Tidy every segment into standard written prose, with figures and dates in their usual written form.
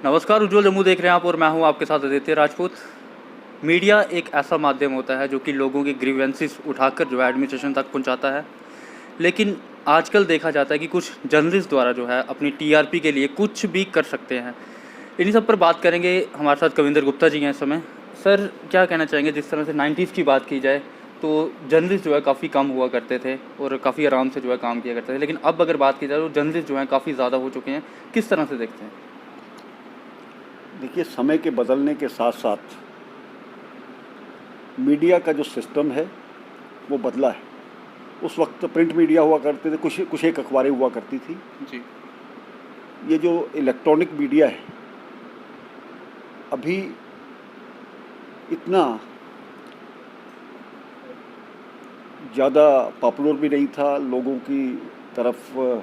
नमस्कार, उज्ज्वल जम्मू देख रहे हैं आप और मैं हूं आपके साथ आदित्य राजपूत। मीडिया एक ऐसा माध्यम होता है जो कि लोगों की ग्रीवेंसेस उठाकर जो है एडमिनिस्ट्रेशन तक पहुंचाता है। लेकिन आजकल देखा जाता है कि कुछ जर्नलिस्ट द्वारा जो है अपनी टीआरपी के लिए कुछ भी कर सकते हैं। इन्हीं सब पर बात करेंगे। हमारे साथ कविंदर गुप्ता जी हैं इस समय। सर, क्या कहना चाहेंगे, जिस तरह से 90s की बात की जाए तो जर्नलिस्ट जो है काफ़ी कम हुआ करते थे और काफ़ी आराम से जो है काम किया करते थे, लेकिन अब अगर बात की जाए तो जर्नलिस्ट जो हैं काफ़ी ज़्यादा हो चुके हैं। किस तरह से देखते हैं? देखिए, समय के बदलने के साथ साथ मीडिया का जो सिस्टम है वो बदला है। उस वक्त प्रिंट मीडिया हुआ करते थे, कुछ एक अखबारें हुआ करती थी। जी। ये जो इलेक्ट्रॉनिक मीडिया है अभी इतना ज़्यादा पॉपुलर भी नहीं था, लोगों की तरफ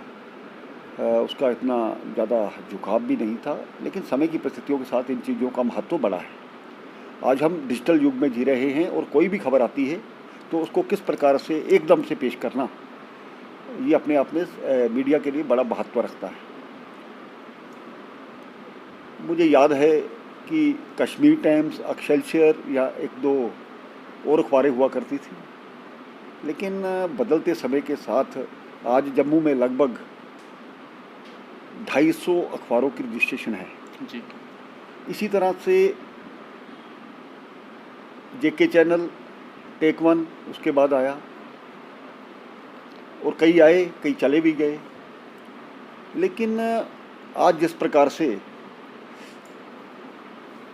उसका इतना ज़्यादा झुकाव भी नहीं था, लेकिन समय की परिस्थितियों के साथ इन चीज़ों का महत्व बढ़ा है। आज हम डिजिटल युग में जी रहे हैं और कोई भी खबर आती है तो उसको किस प्रकार से एकदम से पेश करना, ये अपने आप में मीडिया के लिए बड़ा महत्व रखता है। मुझे याद है कि कश्मीर टाइम्स, एक्सेलसियर या एक दो और अखबारें हुआ करती थी, लेकिन बदलते समय के साथ आज जम्मू में लगभग 250 अखबारों की रजिस्ट्रेशन है। जी। इसी तरह से जेके चैनल, टेक वन उसके बाद आया और कई आए, कई चले भी गए। लेकिन आज जिस प्रकार से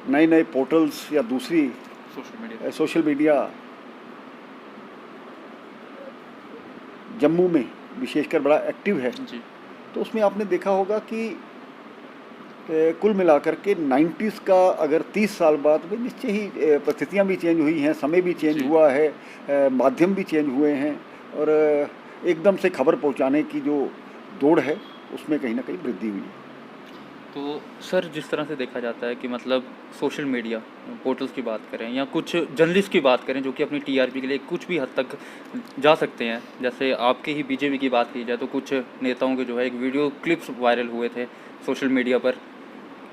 नए नए पोर्टल्स या दूसरी सोशल मीडिया जम्मू में विशेषकर बड़ा एक्टिव है जी। तो उसमें आपने देखा होगा कि कुल मिलाकर के 90s का अगर 30 साल बाद में निश्चय ही परिस्थितियाँ भी चेंज हुई हैं, समय भी चेंज हुआ है, माध्यम भी चेंज हुए हैं और एकदम से खबर पहुंचाने की जो दौड़ है उसमें कहीं ना कहीं वृद्धि हुई है। तो सर, जिस तरह से देखा जाता है कि मतलब सोशल मीडिया पोर्टल्स की बात करें या कुछ जर्नलिस्ट की बात करें जो कि अपनी टीआरपी के लिए कुछ भी हद तक जा सकते हैं, जैसे आपके ही बीजेपी की बात की जाए तो कुछ नेताओं के जो है एक वीडियो क्लिप्स वायरल हुए थे सोशल मीडिया पर।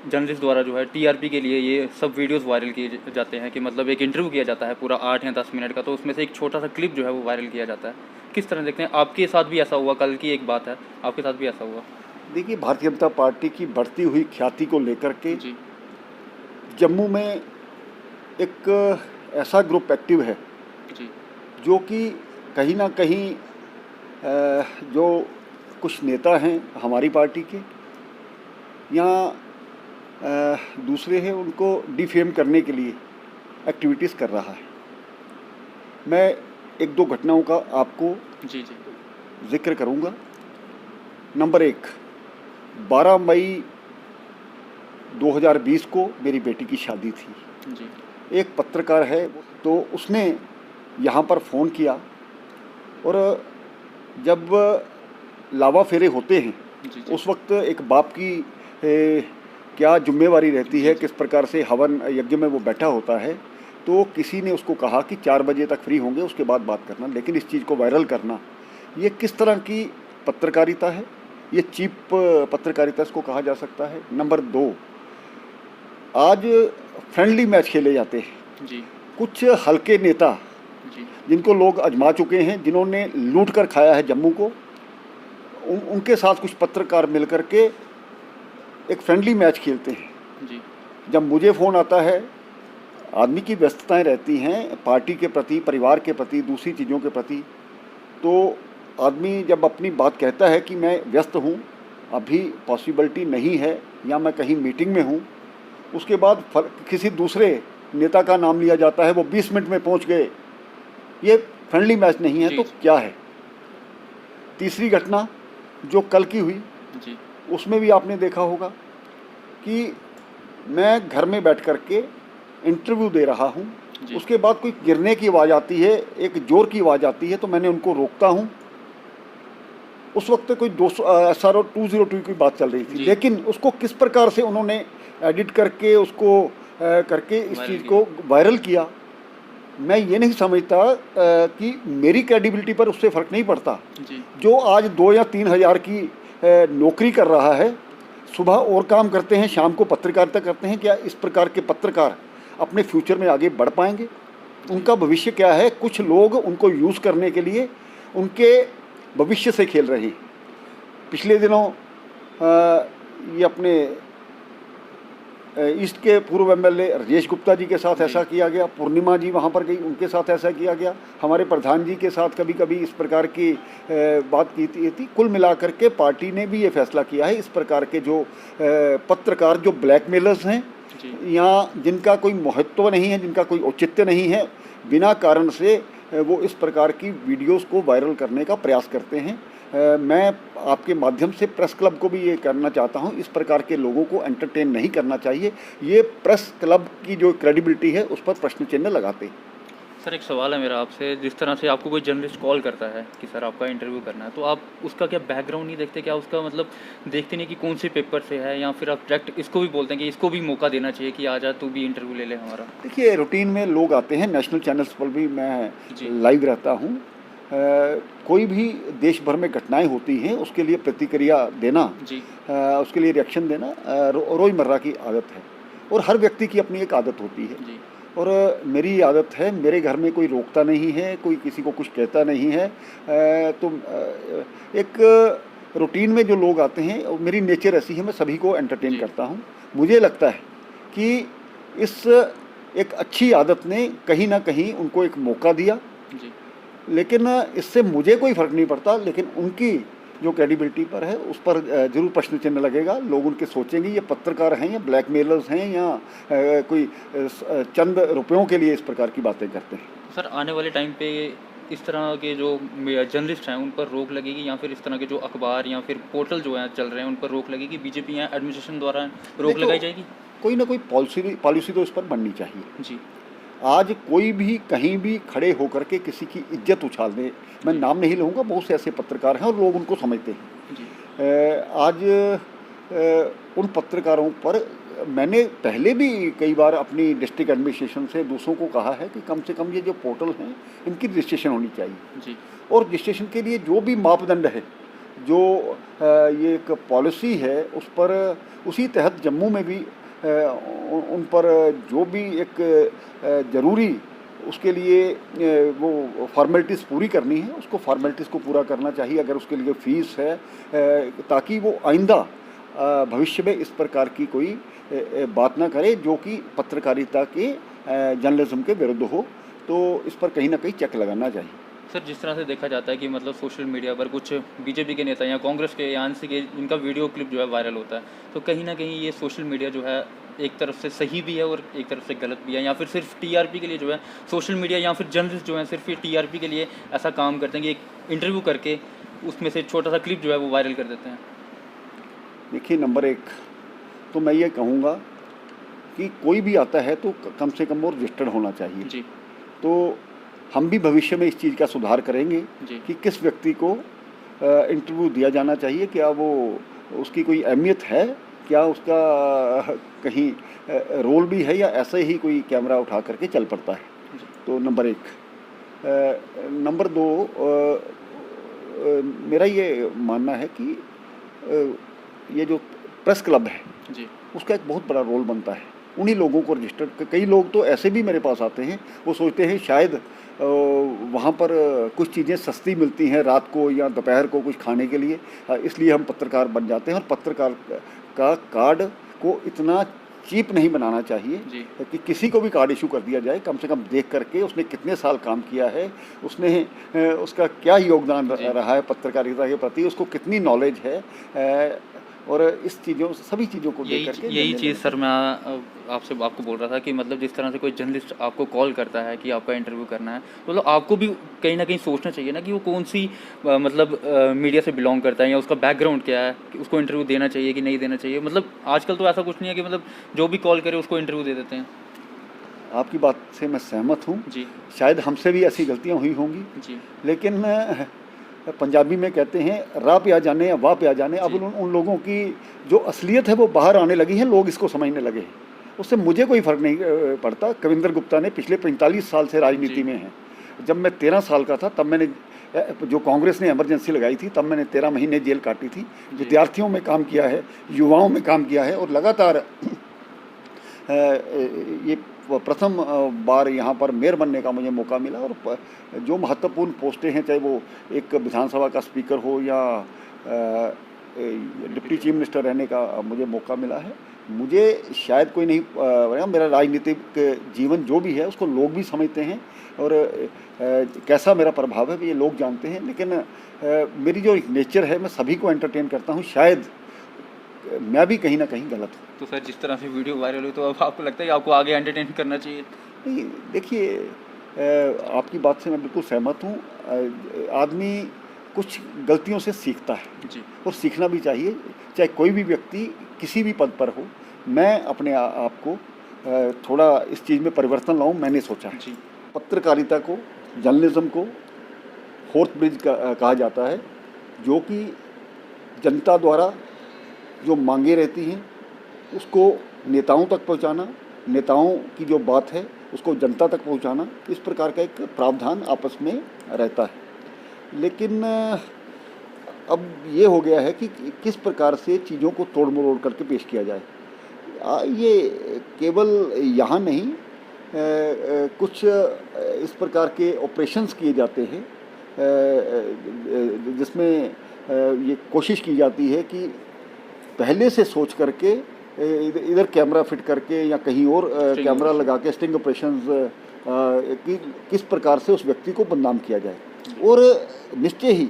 जर्नलिस्ट द्वारा जो है टीआरपी के लिए ये सब वीडियोस वायरल किए जाते हैं कि मतलब एक इंटरव्यू किया जाता है पूरा 8 या 10 मिनट का, तो उसमें से एक छोटा सा क्लिप जो है वो वायरल किया जाता है। किस तरह देखते हैं? आपके साथ भी ऐसा हुआ? कल की एक बात है, आपके साथ भी ऐसा हुआ? देखिए, भारतीय जनता पार्टी की बढ़ती हुई ख्याति को लेकर के जी। जम्मू में एक ऐसा ग्रुप एक्टिव है जी। जो कि कहीं ना कहीं जो कुछ नेता हैं हमारी पार्टी के या दूसरे हैं उनको डिफेम करने के लिए एक्टिविटीज़ कर रहा है। मैं एक दो घटनाओं का आपको जी। जी। जिक्र करूंगा। नंबर एक, 12 मई 2020 को मेरी बेटी की शादी थी। जी। एक पत्रकार है तो उसने यहाँ पर फ़ोन किया और जब लावा फेरे होते हैं जी। जी। उस वक्त एक बाप की क्या जिम्मेवारी रहती है, किस प्रकार से हवन यज्ञ में वो बैठा होता है। तो किसी ने उसको कहा कि 4 बजे तक फ्री होंगे उसके बाद बात करना, लेकिन इस चीज़ को वायरल करना ये किस तरह की पत्रकारिता है? ये चीप पत्रकारिता इसको कहा जा सकता है। नंबर 2, आज फ्रेंडली मैच खेले जाते हैं। जी। कुछ हल्के नेता जी। जिनको लोग आजमा चुके हैं, जिन्होंने लूट कर खाया है जम्मू को, उनके साथ कुछ पत्रकार मिलकर के एक फ्रेंडली मैच खेलते हैं। जी। जब मुझे फ़ोन आता है, आदमी की व्यस्तताएं रहती हैं पार्टी के प्रति, परिवार के प्रति, दूसरी चीज़ों के प्रति, तो आदमी जब अपनी बात कहता है कि मैं व्यस्त हूँ, अभी पॉसिबिलिटी नहीं है या मैं कहीं मीटिंग में हूँ, उसके बाद किसी दूसरे नेता का नाम लिया जाता है, वो 20 मिनट में पहुँच गए, ये फ्रेंडली मैच नहीं है। तो क्या है? तीसरी घटना जो कल की हुई, जी। उसमें भी आपने देखा होगा कि मैं घर में बैठ कर के इंटरव्यू दे रहा हूँ, उसके बाद कोई गिरने की आवाज़ आती है, एक ज़ोर की आवाज़ आती है, तो मैंने उनको रोकता हूँ। उस वक्त कोई 200 SRO 202 की बात चल रही थी, लेकिन उसको किस प्रकार से उन्होंने एडिट करके उसको करके इस चीज़ को वायरल किया। मैं ये नहीं समझता कि मेरी क्रेडिबिलिटी पर उससे फ़र्क नहीं पड़ता। जी। जो आज 2 या 3 हज़ार की नौकरी कर रहा है, सुबह और काम करते हैं, शाम को पत्रकारिता करते हैं, क्या इस प्रकार के पत्रकार अपने फ्यूचर में आगे बढ़ पाएंगे? उनका भविष्य क्या है? कुछ लोग उनको यूज़ करने के लिए उनके भविष्य से खेल रहे हैं। पिछले दिनों ये अपने ईस्ट के पूर्व एमएलए राजेश गुप्ता जी के साथ ऐसा किया गया, पूर्णिमा जी वहाँ पर गई, उनके साथ ऐसा किया गया, हमारे प्रधान जी के साथ कभी कभी इस प्रकार की बात की थी। कुल मिलाकर के पार्टी ने भी ये फैसला किया है, इस प्रकार के जो पत्रकार जो ब्लैकमेलर्स हैं या जिनका कोई महत्व नहीं है, जिनका कोई औचित्य नहीं है, बिना कारण से वो इस प्रकार की वीडियोस को वायरल करने का प्रयास करते हैं। मैं आपके माध्यम से प्रेस क्लब को भी ये करना चाहता हूँ, इस प्रकार के लोगों को एंटरटेन नहीं करना चाहिए। ये प्रेस क्लब की जो क्रेडिबिलिटी है उस पर प्रश्न चिन्ह लगाते हैं। सर एक सवाल है मेरा आपसे, जिस तरह से आपको कोई जर्नलिस्ट कॉल करता है कि सर आपका इंटरव्यू करना है, तो आप उसका क्या बैकग्राउंड नहीं देखते? क्या उसका मतलब देखते नहीं कि कौन से पेपर से है, या फिर आप डायरेक्ट इसको भी बोलते हैं कि इसको भी मौका देना चाहिए कि आ जा तू भी इंटरव्यू ले ले हमारा? देखिए, रूटीन में लोग आते हैं, नेशनल चैनल्स पर भी मैं लाइव रहता हूँ। कोई भी देश भर में घटनाएं होती हैं, उसके लिए प्रतिक्रिया देना, उसके लिए रिएक्शन देना रोज़मर्रा की आदत है, और हर व्यक्ति की अपनी एक आदत होती है। और मेरी आदत है, मेरे घर में कोई रोकता नहीं है, कोई किसी को कुछ कहता नहीं है। तो एक रूटीन में जो लोग आते हैं, मेरी नेचर ऐसी है, मैं सभी को एंटरटेन करता हूँ। मुझे लगता है कि इस एक अच्छी आदत ने कहीं ना कहीं उनको एक मौका दिया, लेकिन इससे मुझे कोई फ़र्क नहीं पड़ता, लेकिन उनकी जो क्रेडिबिलिटी पर है उस पर ज़रूर प्रश्न चिन्ह लगेगा। लोग उनके सोचेंगे ये पत्रकार हैं या ब्लैकमेलर्स हैं या कोई चंद रुपयों के लिए इस प्रकार की बातें करते हैं। सर आने वाले टाइम पे इस तरह के जो जर्नलिस्ट हैं उन पर रोक लगेगी, या फिर इस तरह के जो अखबार या फिर पोर्टल जो हैं चल रहे हैं उन पर रोक लगेगी? बीजेपी या एडमिनिस्ट्रेशन द्वारा रोक लगाई जाएगी? कोई ना कोई पॉलिसी तो इस पर बननी चाहिए जी। आज कोई भी कहीं भी खड़े होकर के किसी की इज्जत उछाल दे, मैं नाम नहीं लूँगा, बहुत से ऐसे पत्रकार हैं और लोग उनको समझते हैं। आज उन पत्रकारों पर मैंने पहले भी कई बार अपनी डिस्ट्रिक्ट एडमिनिस्ट्रेशन से दूसरों को कहा है कि कम से कम ये जो पोर्टल हैं इनकी रजिस्ट्रेशन होनी चाहिए जी। और रजिस्ट्रेशन के लिए जो भी मापदंड है, जो ये एक पॉलिसी है, उस पर उसी तहत जम्मू में भी उन पर जो भी एक ज़रूरी उसके लिए वो फॉर्मेलिटीज़ पूरी करनी है, उसको फॉर्मेलिटीज़ को पूरा करना चाहिए। अगर उसके लिए फ़ीस है, ताकि वो आइंदा भविष्य में इस प्रकार की कोई बात ना करे जो कि पत्रकारिता के जर्नलिज्म के विरुद्ध हो, तो इस पर कहीं ना कहीं चेक लगाना चाहिए। सर जिस तरह से देखा जाता है कि मतलब सोशल मीडिया पर कुछ बीजेपी के नेता या कांग्रेस के या एनसी के इनका वीडियो क्लिप जो है वायरल होता है, तो कहीं ना कहीं ये सोशल मीडिया जो है एक तरफ से सही भी है और एक तरफ से गलत भी है, या फिर सिर्फ टीआरपी के लिए जो है सोशल मीडिया या फिर जर्नलिस्ट जो है सिर्फ ये टीआरपी के लिए ऐसा काम करते हैं कि एक इंटरव्यू करके उसमें से छोटा सा क्लिप जो है वो वायरल कर देते हैं? देखिए, नंबर एक तो मैं ये कहूँगा कि कोई भी आता है तो कम से कम वो रजिस्टर्ड होना चाहिए जी। तो हम भी भविष्य में इस चीज़ का सुधार करेंगे कि किस व्यक्ति को इंटरव्यू दिया जाना चाहिए, क्या वो उसकी कोई अहमियत है, क्या उसका कहीं रोल भी है, या ऐसे ही कोई कैमरा उठा करके चल पड़ता है। तो नंबर एक। नंबर दो, मेरा ये मानना है कि ये जो प्रेस क्लब है जी, उसका एक बहुत बड़ा रोल बनता है। उन्हीं लोगों को रजिस्टर्ड, कई लोग तो ऐसे भी मेरे पास आते हैं, वो सोचते हैं शायद वहाँ पर कुछ चीज़ें सस्ती मिलती हैं रात को या दोपहर को कुछ खाने के लिए, इसलिए हम पत्रकार बन जाते हैं। और पत्रकार का कार्ड को इतना चीप नहीं बनाना चाहिए कि किसी को भी कार्ड इशू कर दिया जाए। कम से कम देख करके उसने कितने साल काम किया है, उसने उसका क्या योगदान रहा है पत्रकारिता के प्रति, उसको कितनी नॉलेज है, और इस चीज़ों सभी चीज़ों को देख करके यही चीज़ सर मैं आपको बोल रहा था कि मतलब जिस तरह से कोई जर्नलिस्ट आपको कॉल करता है कि आपका इंटरव्यू करना है, तो मतलब आपको भी कहीं ना कहीं सोचना चाहिए ना कि वो कौन सी मतलब मीडिया से बिलोंग करता है या उसका बैकग्राउंड क्या है, कि उसको इंटरव्यू देना चाहिए कि नहीं देना चाहिए। मतलब आजकल तो ऐसा कुछ नहीं है कि मतलब जो भी कॉल करे उसको इंटरव्यू दे देते हैं। आपकी बात से मैं सहमत हूँ जी। शायद हमसे भी ऐसी गलतियाँ हुई होंगी जी, लेकिन पंजाबी में कहते हैं राह पे आ जाने या वाह पे आ जाने। अब उन लोगों की जो असलियत है वो बाहर आने लगी है, लोग इसको समझने लगे हैं। उससे मुझे कोई फ़र्क नहीं पड़ता। कविंदर गुप्ता ने पिछले 45 साल से राजनीति में हैं। जब मैं 13 साल का था तब मैंने जो कांग्रेस ने इमरजेंसी लगाई थी तब मैंने 13 महीने जेल काटी थी। विद्यार्थियों में काम किया है, युवाओं में काम किया है और लगातार ये प्रथम बार यहाँ पर मेयर बनने का मुझे मौका मिला। और जो महत्वपूर्ण पोस्टें हैं, चाहे वो एक विधानसभा का स्पीकर हो या डिप्टी चीफ मिनिस्टर रहने का मुझे मौका मिला है। मुझे शायद कोई नहीं, मेरा राजनीतिक जीवन जो भी है उसको लोग भी समझते हैं और कैसा मेरा प्रभाव है ये लोग जानते हैं। लेकिन मेरी जो एक नेचर है, मैं सभी को एंटरटेन करता हूँ, शायद मैं भी कहीं ना कहीं गलत हूँ। तो सर, जिस तरह से वीडियो वायरल हुई, तो अब आपको लगता है कि आपको आगे एंटरटेन करना चाहिए? नहीं, देखिए, आपकी बात से मैं बिल्कुल सहमत हूँ। आदमी कुछ गलतियों से सीखता है जी, और सीखना भी चाहिए, चाहे कोई भी व्यक्ति किसी भी पद पर हो। मैं अपने आप को थोड़ा इस चीज़ में परिवर्तन लाऊं, मैंने सोचा है। जी, पत्रकारिता को, जर्नलिज्म को फोर्थ ब्रिज कहा जाता है, जो कि जनता द्वारा जो मांगे रहती हैं उसको नेताओं तक पहुंचाना, नेताओं की जो बात है उसको जनता तक पहुंचाना, इस प्रकार का एक प्रावधान आपस में रहता है। लेकिन अब ये हो गया है कि किस प्रकार से चीज़ों को तोड़ मरोड़ करके पेश किया जाए। ये केवल यहाँ नहीं, कुछ इस प्रकार के ऑपरेशंस किए जाते हैं जिसमें ये कोशिश की जाती है कि पहले से सोच करके इधर कैमरा फिट करके या कहीं और कैमरा लगा के स्टिंग ऑपरेशंस किस प्रकार से उस व्यक्ति को बदनाम किया जाए। और निश्चय ही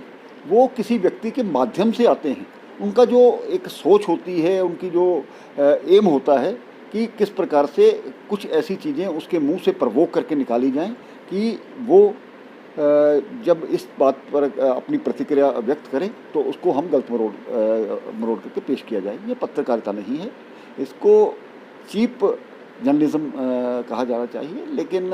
वो किसी व्यक्ति के माध्यम से आते हैं। उनका जो एक सोच होती है, उनकी जो एम होता है कि किस प्रकार से कुछ ऐसी चीज़ें उसके मुंह से प्रवोक करके निकाली जाएं कि वो जब इस बात पर अपनी प्रतिक्रिया व्यक्त करें तो उसको हम गलत मरोड़ करके पेश किया जाए। ये पत्रकारिता नहीं है, इसको चीप जर्नलिज्म कहा जाना चाहिए। लेकिन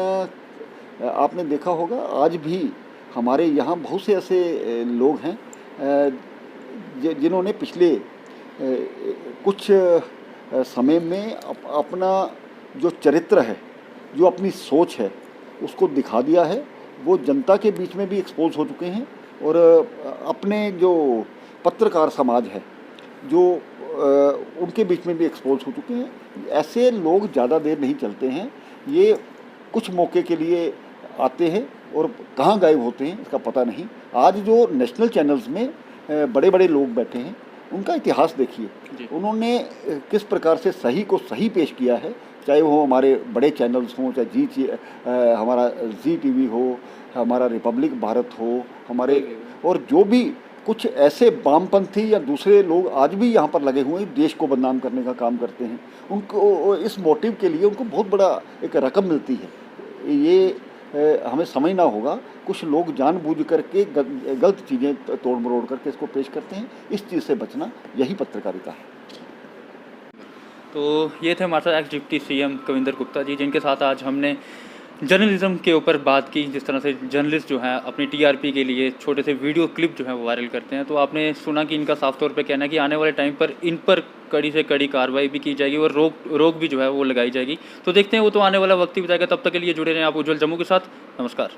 आपने देखा होगा आज भी हमारे यहाँ बहुत से ऐसे लोग हैं जिन्होंने पिछले कुछ समय में अपना जो चरित्र है, जो अपनी सोच है, उसको दिखा दिया है। वो जनता के बीच में भी एक्सपोज हो चुके हैं और अपने जो पत्रकार समाज है जो उनके बीच में भी एक्सपोज हो चुके हैं। ऐसे लोग ज़्यादा देर नहीं चलते हैं, ये कुछ मौके के लिए आते हैं और कहाँ गायब होते हैं इसका पता नहीं। आज जो नेशनल चैनल्स में बड़े बड़े लोग बैठे हैं, उनका इतिहास देखिए, उन्होंने किस प्रकार से सही को सही पेश किया है। चाहे वो हमारे बड़े चैनल्स हों, चाहे हमारा जी टीवी हो, हमारा रिपब्लिक भारत हो, हमारे और जो भी कुछ ऐसे वामपंथी या दूसरे लोग आज भी यहाँ पर लगे हुए हैं, देश को बदनाम करने का काम करते हैं। उनको इस मोटिव के लिए उनको बहुत बड़ा एक रकम मिलती है। ये हमें समझना होगा। कुछ लोग जानबूझ करके गलत चीज़ें तोड़ मरोड़ करके इसको पेश करते हैं। इस चीज़ से बचना यही पत्रकारिता है। तो ये थे हमारे साथ ex deputy CM Kavinder Gupta ji, जिनके साथ आज हमने जर्नलिज्म के ऊपर बात की। जिस तरह से जर्नलिस्ट जो हैं अपनी टीआरपी के लिए छोटे से वीडियो क्लिप जो है वो वायरल करते हैं, तो आपने सुना कि इनका साफ तौर पे कहना है कि आने वाले टाइम पर इन पर कड़ी से कड़ी कार्रवाई भी की जाएगी और रोक भी जो है वो लगाई जाएगी। तो देखते हैं, वो तो आने वाला वक्त ही बताएगा। तब तक के लिए जुड़े रहें आप उज्जवल जम्मू के साथ। नमस्कार।